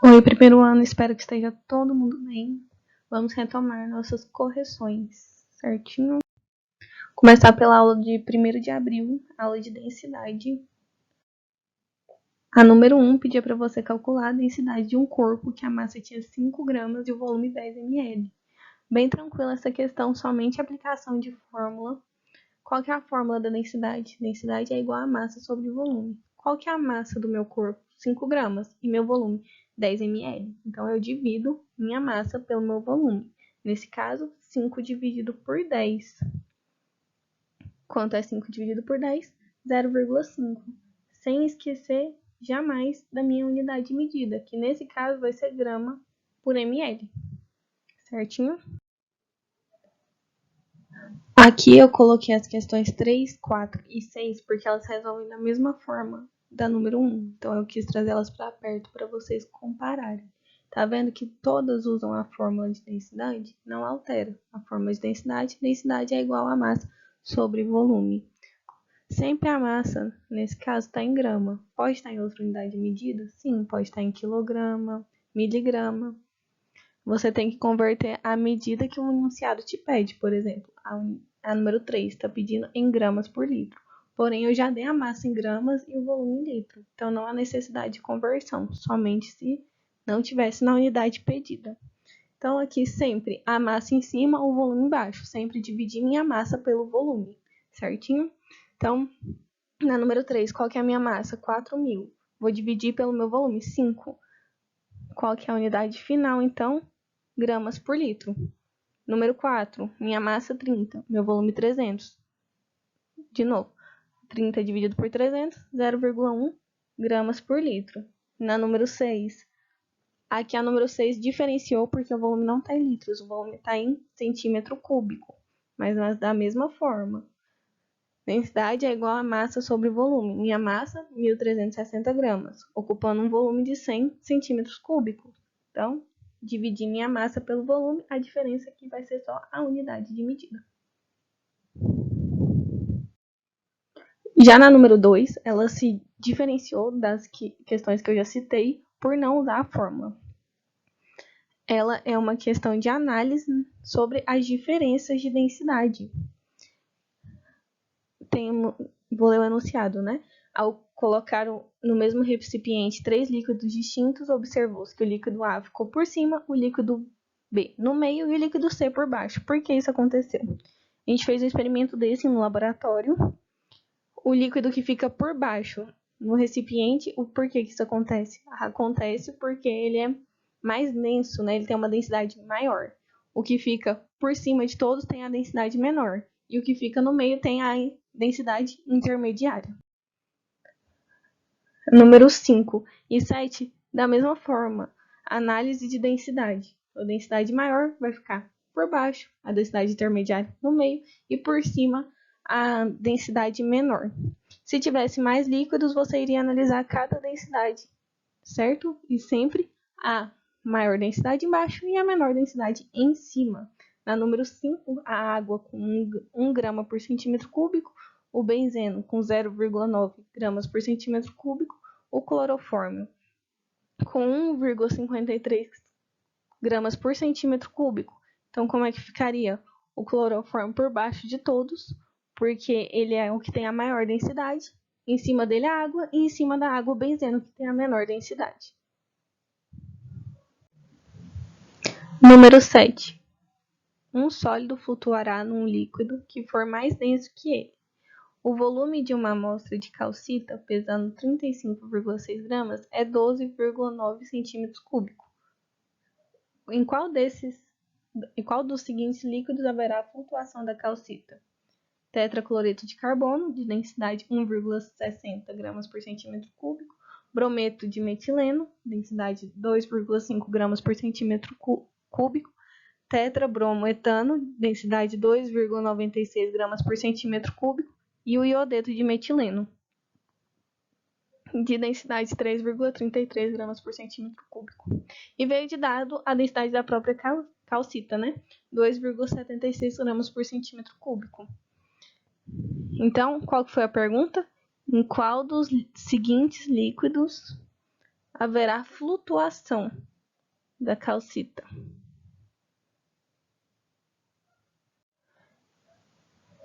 Oi, primeiro ano, espero que esteja todo mundo bem. Vamos retomar nossas correções, certinho? Começar pela aula de 1º de abril, aula de densidade. A número 1 pedia para você calcular a densidade de um corpo que a massa tinha 5 gramas e o volume 10 ml. Bem tranquila essa questão, somente aplicação de fórmula. Qual que é a fórmula da densidade? Densidade é igual a massa sobre volume. Qual que é a massa do meu corpo? 5 gramas. E meu volume? 10 ml. Então, eu divido minha massa pelo meu volume. Nesse caso, 5 dividido por 10. Quanto é 5 dividido por 10? 0,5. Sem esquecer, jamais, da minha unidade de medida, que nesse caso vai ser grama por ml. Certinho? Aqui eu coloquei as questões 3, 4 e 6 porque elas resolvem da mesma forma da número 1. Então eu quis trazer elas para perto para vocês compararem. Tá vendo que todas usam a fórmula de densidade? Não altera. A fórmula de densidade é igual a massa sobre volume. Sempre a massa, nesse caso, está em grama. Pode estar em outra unidade de medida? Sim, pode estar em quilograma, miligrama. Você tem que converter a medida que o enunciado te pede. Por exemplo, a número 3 está pedindo em gramas por litro. Porém, eu já dei a massa em gramas e o volume em litro. Então, não há necessidade de conversão, somente se não tivesse na unidade pedida. Então, aqui sempre a massa em cima, o volume embaixo. Sempre dividir minha massa pelo volume, certinho? Então, na número 3, qual que é a minha massa? 4.000. Vou dividir pelo meu volume, 5. Qual que é a unidade final, então? Gramas por litro. Número 4, minha massa 30, meu volume 300. De novo, 30 dividido por 300, 0,1 gramas por litro. Na número 6, aqui a número 6 diferenciou porque o volume não está em litros, o volume está em centímetro cúbico, mas da mesma forma. Densidade é igual a massa sobre volume. Minha massa, 1.360 gramas, ocupando um volume de 100 centímetros cúbicos. Então, dividir minha massa pelo volume, a diferença aqui vai ser só a unidade de medida. Já na número 2, ela se diferenciou das questões que eu já citei por não usar a fórmula. Ela é uma questão de análise sobre as diferenças de densidade. Vou ler o enunciado, né? Ao colocar no mesmo recipiente 3 líquidos distintos, observou-se que o líquido A ficou por cima, o líquido B no meio e o líquido C por baixo. Por que isso aconteceu? A gente fez um experimento desse no laboratório. O líquido que fica por baixo no recipiente, por que isso acontece? Acontece porque ele é mais denso, né? Ele tem uma densidade maior. O que fica por cima de todos tem a densidade menor. E o que fica no meio tem a densidade intermediária. Número 5 e 7, da mesma forma, análise de densidade. A densidade maior vai ficar por baixo, a densidade intermediária no meio e por cima a densidade menor. Se tivesse mais líquidos, você iria analisar cada densidade, certo? E sempre a maior densidade embaixo e a menor densidade em cima. Na número 5, a água com 1 grama por centímetro cúbico, o benzeno com 0,9 gramas por centímetro cúbico, o clorofórmio com 1,53 gramas por centímetro cúbico. Então, como é que ficaria? O clorofórmio por baixo de todos, porque ele é o que tem a maior densidade, em cima dele a água, e em cima da água o benzeno, que tem a menor densidade. Número 7. Um sólido flutuará num líquido que for mais denso que ele. O volume de uma amostra de calcita, pesando 35,6 gramas, é 12,9 centímetros cúbicos. Em qual dos seguintes líquidos haverá flutuação da calcita? Tetracloreto de carbono, de densidade 1,60 gramas por centímetro cúbico. Brometo de metileno, densidade 2,5 gramas por centímetro cúbico. Tetrabromoetano, densidade 2,96 gramas por centímetro cúbico. E o iodeto de metileno, de densidade 3,33 gramas por centímetro cúbico. E veio de dado a densidade da própria calcita, né? 2,76 gramas por centímetro cúbico. Então, qual foi a pergunta? Em qual dos seguintes líquidos haverá flutuação da calcita.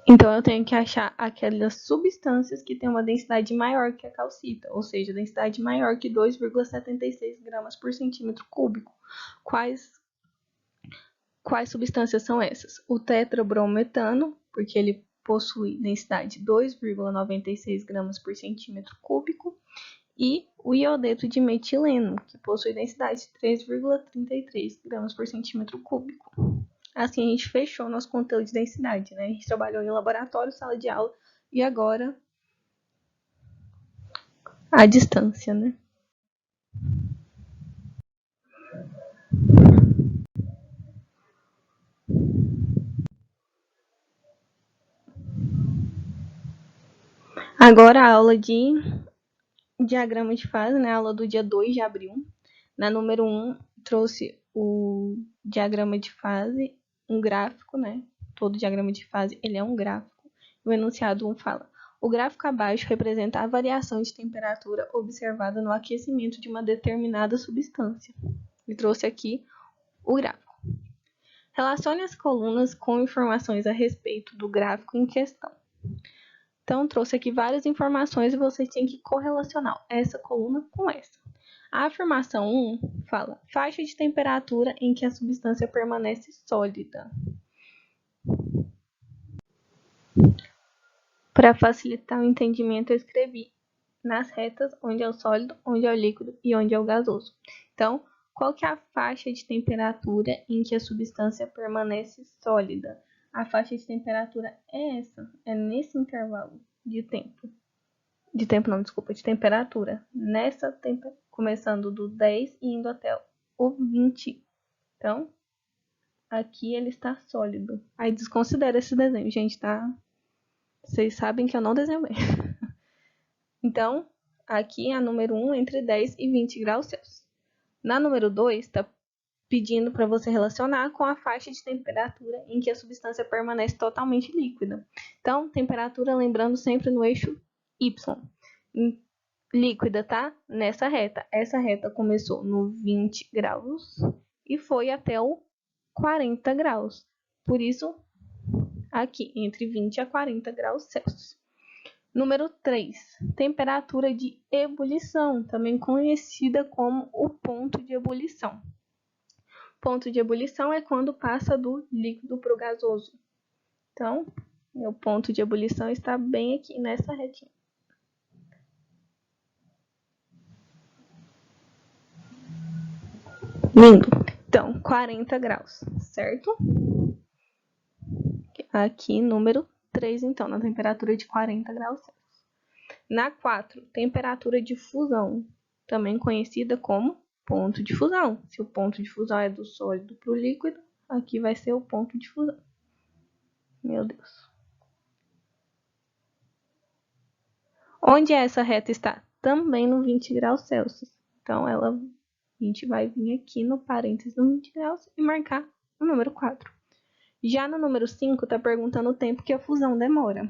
Então, eu tenho que achar aquelas substâncias que têm uma densidade maior que a calcita, ou seja, densidade maior que 2,76 gramas por centímetro cúbico. Quais substâncias são essas? O tetrabrometano, porque ele possui densidade 2,96 gramas por centímetro cúbico, e o iodeto de metileno, que possui densidade 3,33 gramas por centímetro cúbico. Assim, a gente fechou nosso conteúdo de densidade, né? A gente trabalhou em laboratório, sala de aula e agora a distância, né? Agora a aula de diagrama de fase, né? A aula do dia 2 de abril. Na número 1, trouxe o diagrama de fase, um gráfico, né? Todo diagrama de fase, ele é um gráfico. O enunciado 1 fala: o gráfico abaixo representa a variação de temperatura observada no aquecimento de uma determinada substância. E trouxe aqui o gráfico. Relacione as colunas com informações a respeito do gráfico em questão. Então, trouxe aqui várias informações e você tem que correlacionar essa coluna com essa. A afirmação 1 fala: faixa de temperatura em que a substância permanece sólida. Para facilitar o entendimento, eu escrevi nas retas onde é o sólido, onde é o líquido e onde é o gasoso. Então, qual que é a faixa de temperatura em que a substância permanece sólida? A faixa de temperatura é essa, é nesse intervalo de tempo. De temperatura. Nessa começando do 10 e indo até o 20. Então, aqui ele está sólido. Aí desconsidera esse desenho, gente, tá? Vocês sabem que eu não desenho bem. Então, aqui é a número 1 entre 10 e 20 graus Celsius. Na número 2, está pedindo para você relacionar com a faixa de temperatura em que a substância permanece totalmente líquida. Então, temperatura, lembrando sempre no eixo Y. Líquida, tá? Nessa reta. Essa reta começou no 20 graus e foi até o 40 graus. Por isso, aqui, entre 20 a 40 graus Celsius. Número 3, temperatura de ebulição, também conhecida como o ponto de ebulição. Ponto de ebulição é quando passa do líquido para o gasoso. Então, meu ponto de ebulição está bem aqui nessa retinha. Lindo. Então, 40 graus, certo? Aqui, número 3, então, na temperatura de 40 graus Celsius. Na 4, temperatura de fusão, também conhecida como ponto de fusão. Se o ponto de fusão é do sólido para o líquido, aqui vai ser o ponto de fusão. Meu Deus. Onde essa reta está? Também no 20 graus Celsius. Então, a gente vai vir aqui no parênteses do 20 graus e marcar o número 4. Já no número 5, está perguntando o tempo que a fusão demora.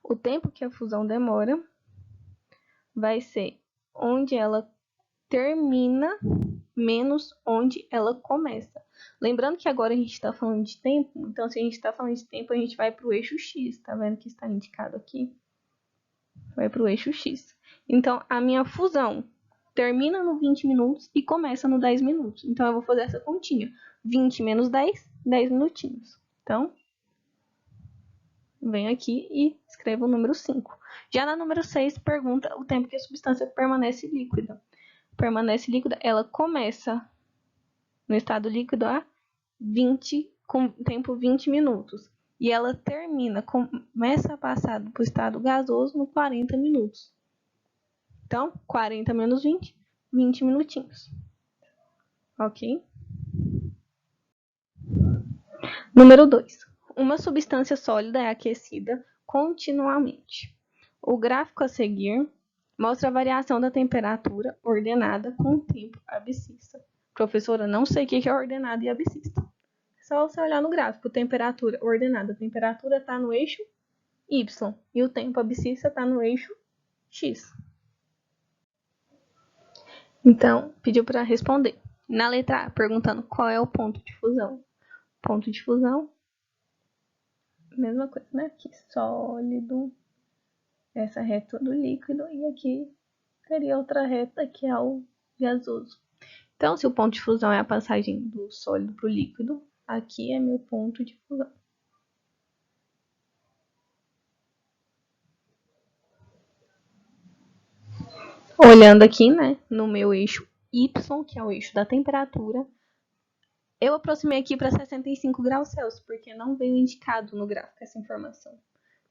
O tempo que a fusão demora vai ser onde ela termina menos onde ela começa. Lembrando que agora a gente está falando de tempo, então se a gente está falando de tempo, a gente vai para o eixo X, tá vendo que está indicado aqui? Vai para o eixo X. Então, a minha fusão termina no 20 minutos e começa no 10 minutos. Então, eu vou fazer essa continha. 20 menos 10, 10 minutinhos. Então, venho aqui e escrevo o número 5. Já na número 6, pergunta o tempo que a substância permanece líquida. Permanece líquida, ela começa no estado líquido a 20, com tempo 20 minutos. E ela termina, começa a passar para o estado gasoso no 40 minutos. Então, 40 menos 20, 20 minutinhos. Ok? Número 2. Uma substância sólida é aquecida continuamente. O gráfico a seguir mostra a variação da temperatura ordenada com o tempo abscissa. Professora, não sei o que é ordenada e abscissa. É só você olhar no gráfico, temperatura ordenada. A temperatura está no eixo Y e o tempo abscissa está no eixo X. Então, pediu para responder. Na letra A, perguntando qual é o ponto de fusão. Ponto de fusão, mesma coisa, né? Aqui, sólido, essa reta do líquido, e aqui teria outra reta que é o gasoso. Então, se o ponto de fusão é a passagem do sólido para o líquido, aqui é meu ponto de fusão. Olhando aqui, né, no meu eixo Y, que é o eixo da temperatura, eu aproximei aqui para 65 graus Celsius, porque não veio indicado no gráfico essa informação.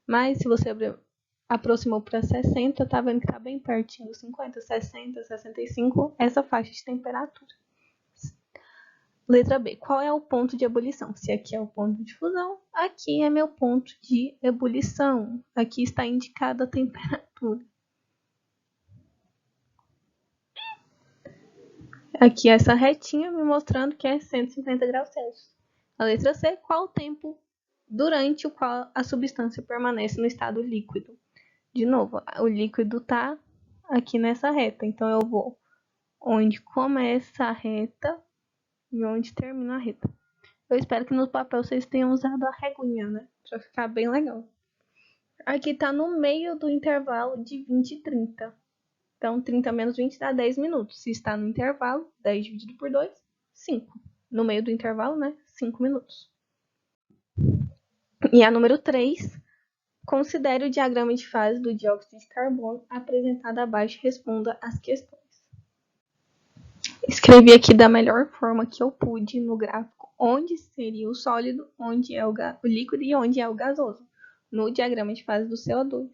Mas se você aproximou para 60, tá vendo que tá bem pertinho dos 50, 60, 65, essa faixa de temperatura. Letra B. Qual é o ponto de ebulição? Se aqui é o ponto de fusão, aqui é meu ponto de ebulição. Aqui está indicada a temperatura. Aqui essa retinha me mostrando que é 150 graus Celsius. A letra C. Qual o tempo durante o qual a substância permanece no estado líquido? De novo, o líquido está aqui nessa reta, então eu vou onde começa a reta e onde termina a reta. Eu espero que no papel vocês tenham usado a reguinha, né? Pra ficar bem legal. Aqui tá no meio do intervalo de 20 e 30. Então, 30 menos 20 dá 10 minutos. Se está no intervalo, 10 dividido por 2, 5. No meio do intervalo, né? 5 minutos. E a número 3, considere o diagrama de fase do dióxido de carbono apresentado abaixo e responda às questões. Escrevi aqui da melhor forma que eu pude no gráfico onde seria o sólido, onde é o líquido e onde é o gasoso, no diagrama de fase do CO2.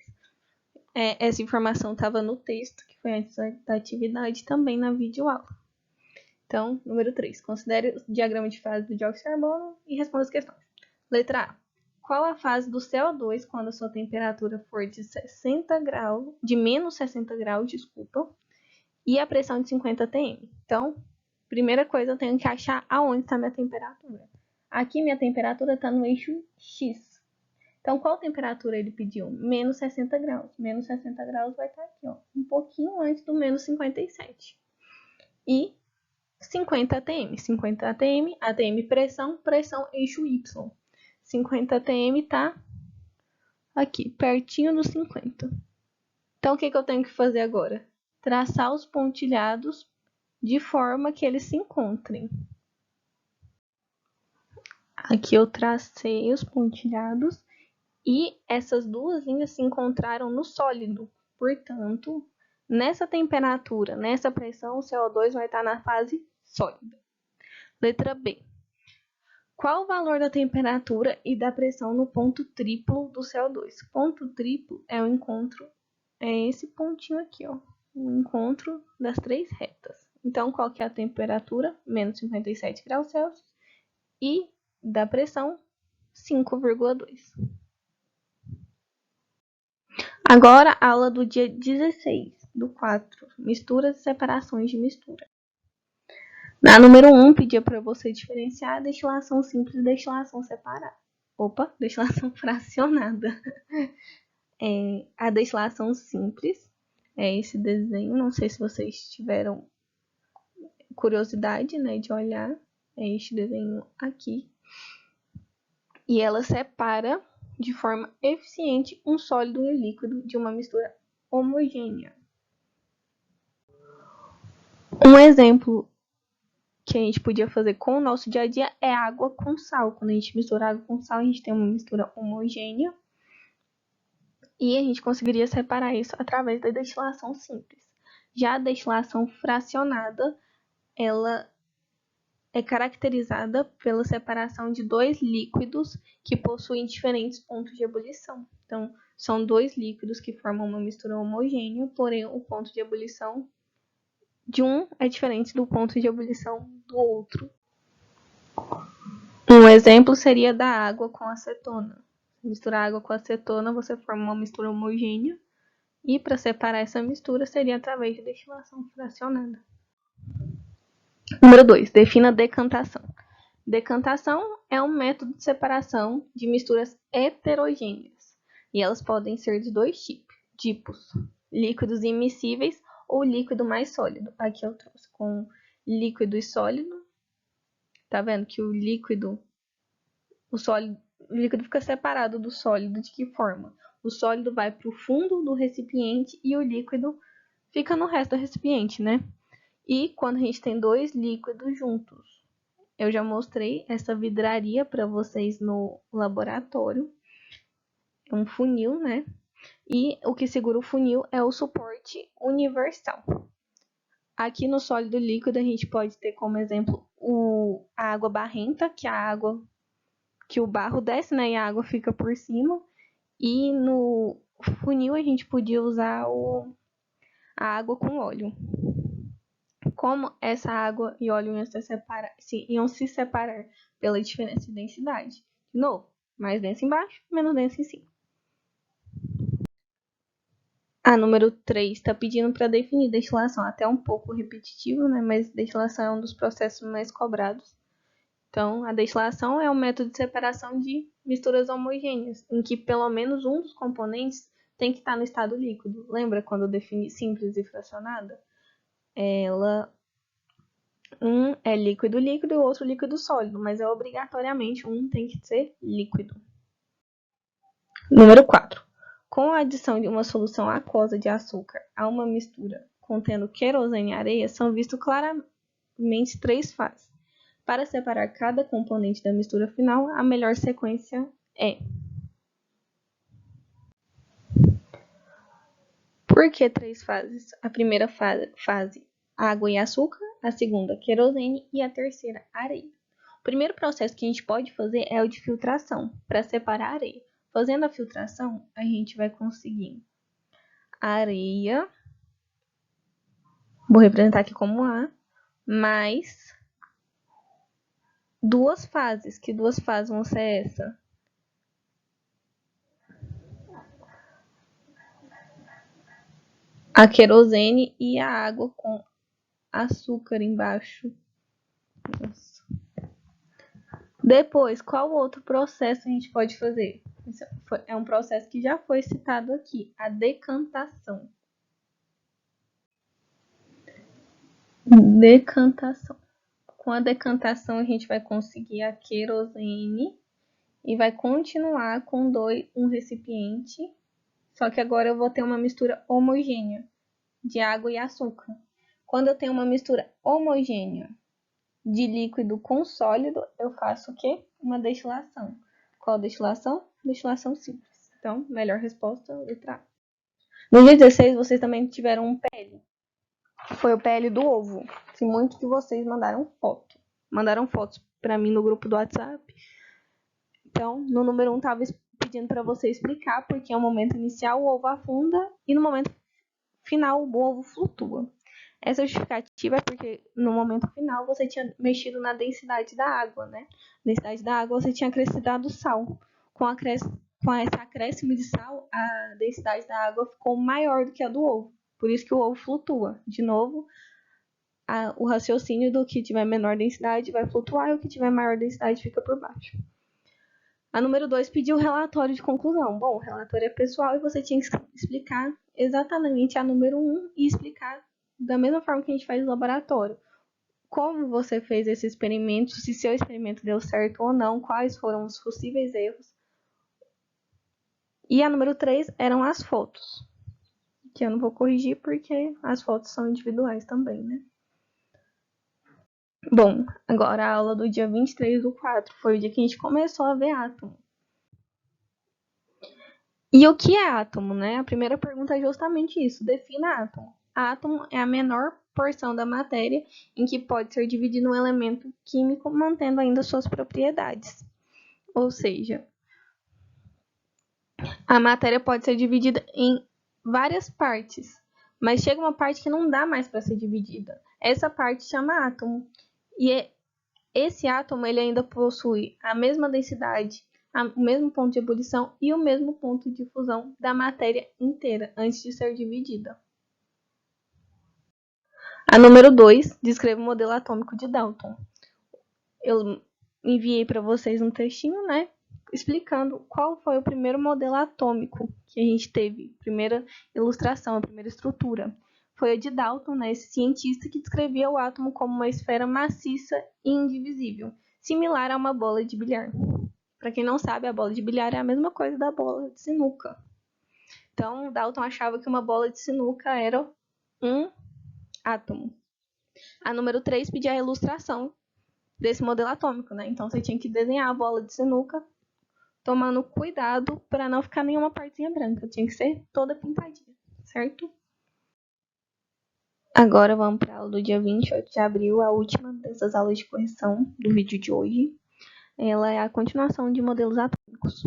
Essa informação estava no texto, que foi antes da atividade, também na videoaula. Então, número 3. Considere o diagrama de fase do dióxido de carbono e responda as questões. Letra A. Qual a fase do CO2 quando a sua temperatura for de 60 graus, de menos 60 graus, e a pressão de 50 atm? Então, primeira coisa, eu tenho que achar aonde está minha temperatura. Aqui minha temperatura está no eixo X. Então, qual temperatura ele pediu? Menos 60 graus. Menos 60 graus vai estar aqui, ó, um pouquinho antes do menos 57. E 50 atm. 50 atm, atm pressão, pressão eixo Y. 50 atm tá aqui, pertinho dos 50. Então, o que eu tenho que fazer agora? Traçar os pontilhados de forma que eles se encontrem. Aqui eu tracei os pontilhados e essas duas linhas se encontraram no sólido. Portanto, nessa temperatura, nessa pressão, o CO2 vai estar na fase sólida. Letra B. Qual o valor da temperatura e da pressão no ponto triplo do CO2? Ponto triplo é o encontro, é esse pontinho aqui, ó, o encontro das três retas. Então, qual que é a temperatura? Menos 57 graus Celsius. E da pressão, 5,2. Agora, aula do dia 16 do 4. Misturas e separações de mistura. Na número 1, pedia para você diferenciar a destilação simples e destilação separada. Destilação fracionada. A destilação simples é esse desenho. Não sei se vocês tiveram curiosidade, né, de olhar. É este desenho aqui. E ela separa de forma eficiente um sólido e um líquido de uma mistura homogênea. Um exemplo que a gente podia fazer com o nosso dia a dia é água com sal. Quando a gente mistura água com sal, a gente tem uma mistura homogênea e a gente conseguiria separar isso através da destilação simples. Já a destilação fracionada, ela é caracterizada pela separação de dois líquidos que possuem diferentes pontos de ebulição. Então, são dois líquidos que formam uma mistura homogênea, porém o ponto de ebulição de um é diferente do ponto de ebulição do outro. Um exemplo seria da água com acetona. Misturar água com acetona, você forma uma mistura homogênea. E para separar essa mistura seria através de destilação fracionada. Número 2. Defina decantação. Decantação é um método de separação de misturas heterogêneas. E elas podem ser de dois tipos: líquidos immiscíveis ou líquido mais sólido. Aqui eu trouxe com líquido e sólido. Tá vendo que o líquido fica separado do sólido. De que forma? O sólido vai para o fundo do recipiente e o líquido fica no resto do recipiente, né? E quando a gente tem dois líquidos juntos, eu já mostrei essa vidraria para vocês no laboratório. É um funil, né? E o que segura o funil é o suporte universal. Aqui no sólido líquido a gente pode ter como exemplo a água barrenta, que é a água que o barro desce, né, e a água fica por cima. E no funil a gente podia usar a água com óleo. Como essa água e óleo iam se separar pela diferença de densidade. De novo, mais denso embaixo, menos denso em cima. A número 3 está pedindo para definir destilação. Até um pouco repetitivo, né? Mas destilação é um dos processos mais cobrados. Então, a destilação é um método de separação de misturas homogêneas, em que pelo menos um dos componentes tem que estar no estado líquido. Lembra quando eu defini simples e fracionada? Um é líquido e o outro líquido sólido, mas é obrigatoriamente um tem que ser líquido. Número 4. Com a adição de uma solução aquosa de açúcar a uma mistura contendo querosene e areia, são vistos claramente 3 fases. Para separar cada componente da mistura final, a melhor sequência é... Por que 3 fases? A primeira fase, água e açúcar, a segunda, querosene e a terceira, areia. O primeiro processo que a gente pode fazer é o de filtração, para separar a areia. Fazendo a filtração, a gente vai conseguir areia, vou representar aqui como A, mais duas fases. Que duas fases vão ser essa? A querosene e a água com açúcar embaixo. Nossa. Depois, qual outro processo a gente pode fazer? É um processo que já foi citado aqui, a decantação. Decantação. Com a decantação, a gente vai conseguir a querosene e vai continuar com um recipiente, só que agora eu vou ter uma mistura homogênea de água e açúcar. Quando eu tenho uma mistura homogênea de líquido com sólido, eu faço o quê? Uma destilação. Qual destilação? Destilação simples. Então, melhor resposta, letra A. No dia 16, vocês também tiveram um PL. Foi o PL do ovo. Que muitos de vocês mandaram foto. Mandaram fotos para mim no grupo do WhatsApp. Então, no número 1, estava pedindo para você explicar porque no momento inicial o ovo afunda e no momento final o ovo flutua. Essa justificativa é porque no momento final você tinha mexido na densidade da água, né? Na densidade da água você tinha acrescentado sal. Com esse acréscimo de sal, a densidade da água ficou maior do que a do ovo. Por isso que o ovo flutua. De novo, o raciocínio do que tiver menor densidade vai flutuar e o que tiver maior densidade fica por baixo. A número 2 pediu o relatório de conclusão. Bom, o relatório é pessoal e você tinha que explicar exatamente a número 1 e explicar da mesma forma que a gente faz no laboratório. Como você fez esse experimento, se seu experimento deu certo ou não, quais foram os possíveis erros. E a número 3 eram as fotos, que eu não vou corrigir porque as fotos são individuais também, né? Bom, agora a aula do dia 23/4 foi o dia que a gente começou a ver átomo. E o que é átomo, né? A primeira pergunta é justamente isso, defina átomo. Átomo é a menor porção da matéria em que pode ser dividido um elemento químico mantendo ainda suas propriedades. Ou seja, a matéria pode ser dividida em várias partes, mas chega uma parte que não dá mais para ser dividida. Essa parte chama átomo. E esse átomo ele ainda possui a mesma densidade, o mesmo ponto de ebulição e o mesmo ponto de fusão da matéria inteira antes de ser dividida. A número 2 descreve o modelo atômico de Dalton. Eu enviei para vocês um textinho, né, explicando qual foi o primeiro modelo atômico que a gente teve, primeira ilustração, a primeira estrutura. foi a de Dalton, né, esse cientista que descrevia o átomo como uma esfera maciça e indivisível, similar a uma bola de bilhar. Para quem não sabe, a bola de bilhar é a mesma coisa da bola de sinuca. Então, Dalton achava que uma bola de sinuca era um átomo. A número 3 pedia a ilustração desse modelo atômico, né? Então, você tinha que desenhar a bola de sinuca tomando cuidado para não ficar nenhuma partezinha branca. Tinha que ser toda pintadinha, certo? Agora vamos para a aula do dia 28 de abril, a última dessas aulas de correção do vídeo de hoje. Ela é a continuação de modelos atômicos.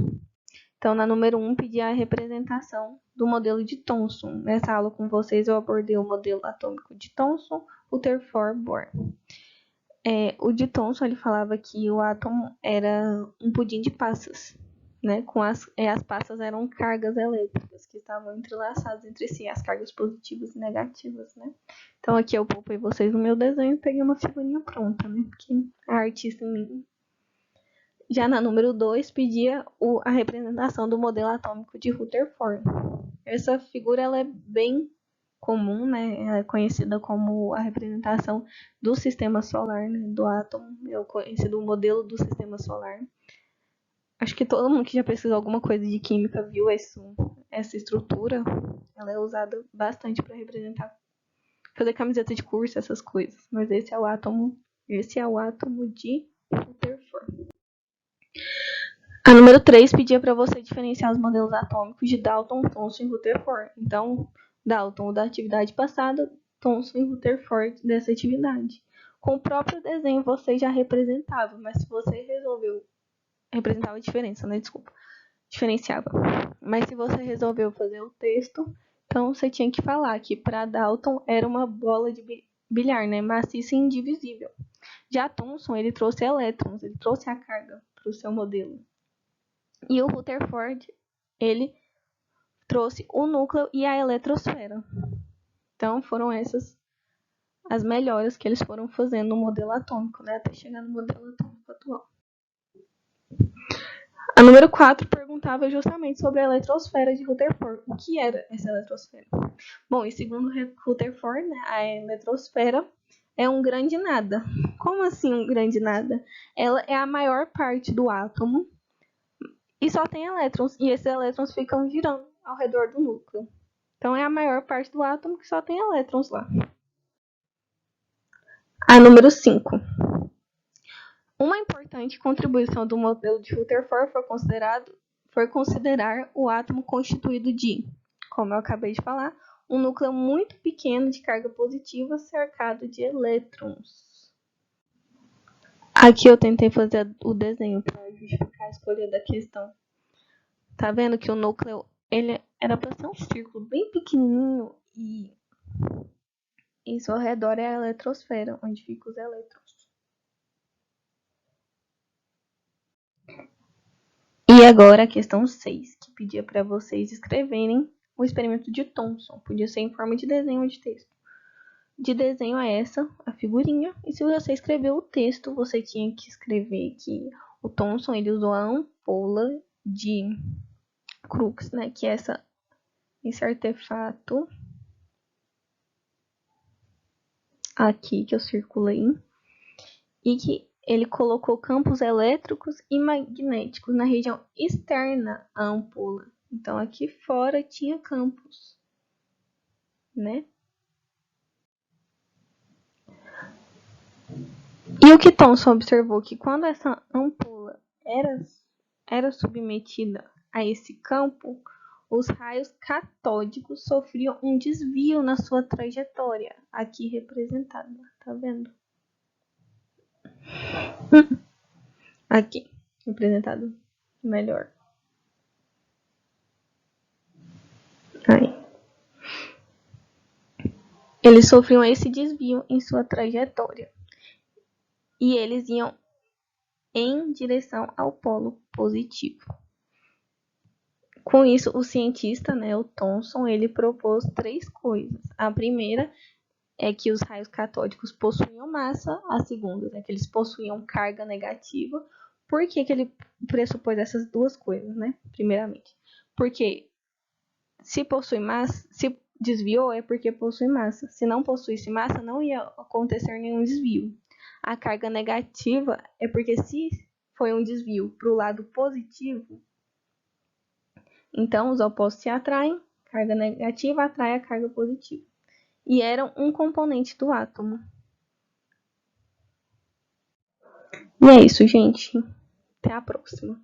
Então, na número 1, pedi a representação do modelo de Thomson. Nessa aula com vocês, eu abordei o modelo atômico de Thomson, Rutherford, Bohr. O de Thomson, ele falava que o átomo era um pudim de passas, né? As passas eram cargas elétricas que estavam entrelaçadas entre si, as cargas positivas e negativas, né? Então, aqui eu poupei vocês no meu desenho e peguei uma figurinha pronta, né? Porque a artista em mim. Já na número 2, pedia a representação do modelo atômico de Rutherford. Essa figura ela é bem comum, né? Ela é conhecida como a representação do sistema solar, né? Do átomo, é o conhecido modelo do sistema solar. Acho que todo mundo que já pesquisou alguma coisa de química viu essa estrutura. Ela é usada bastante para representar, fazer camiseta de curso, essas coisas. Mas esse é o átomo de Rutherford. A número 3 pedia para você diferenciar os modelos atômicos de Dalton, Thomson e Rutherford. Então, Dalton da atividade passada, Thomson e Rutherford dessa atividade. Com o próprio desenho você já representava, mas se você representava a diferença, né? Desculpa. Diferenciava. Mas se você resolveu fazer o texto, então você tinha que falar que para Dalton era uma bola de bilhar, né? Maciça e indivisível. Já Thomson, ele trouxe elétrons, ele trouxe a carga para o seu modelo. E o Rutherford, ele trouxe o núcleo e a eletrosfera. Então, foram essas as melhoras que eles foram fazendo no modelo atômico, né, até chegar no modelo atômico atual. A número 4 perguntava justamente sobre a eletrosfera de Rutherford. O que era essa eletrosfera? Bom, e segundo Rutherford, né, a eletrosfera é um grande nada. Como assim um grande nada? Ela é a maior parte do átomo e só tem elétrons, e esses elétrons ficam girando ao redor do núcleo. Então, é a maior parte do átomo que só tem elétrons lá. A número 5. Uma importante contribuição do modelo de Rutherford foi considerar o átomo constituído de, como eu acabei de falar, um núcleo muito pequeno de carga positiva cercado de elétrons. Aqui eu tentei fazer o desenho para justificar a escolha da questão. Tá vendo que o núcleo ele era para ser um círculo bem pequenininho e isso ao redor é a eletrosfera, onde ficam os elétrons. E agora a questão 6, que pedia para vocês escreverem o experimento de Thomson. Podia ser em forma de desenho ou de texto. De desenho é essa, a figurinha. E se você escrever o texto, você tinha que escrever que o Thomson ele usou a ampola de Crookes, né, que é esse artefato aqui que eu circulei, e que ele colocou campos elétricos e magnéticos na região externa à ampola. Então, aqui fora tinha campos, né? E o que Thomson observou que quando essa ampola era submetida a esse campo, os raios catódicos sofriam um desvio na sua trajetória, aqui representada, tá vendo? Aqui, representado melhor. Aí. Eles sofriam esse desvio em sua trajetória. E eles iam em direção ao polo positivo. Com isso, o cientista, né, o Thomson, ele propôs 3 coisas. A primeira é que os raios catódicos possuíam massa, a segunda é que eles possuíam carga negativa. Por que ele pressupôs essas 2 coisas, né? Primeiramente, porque se desviou é porque possui massa. Se não possuísse massa, não ia acontecer nenhum desvio. A carga negativa é porque se foi um desvio para o lado positivo, então os opostos se atraem, carga negativa atrai a carga positiva. E eram um componente do átomo. E é isso, gente. Até a próxima.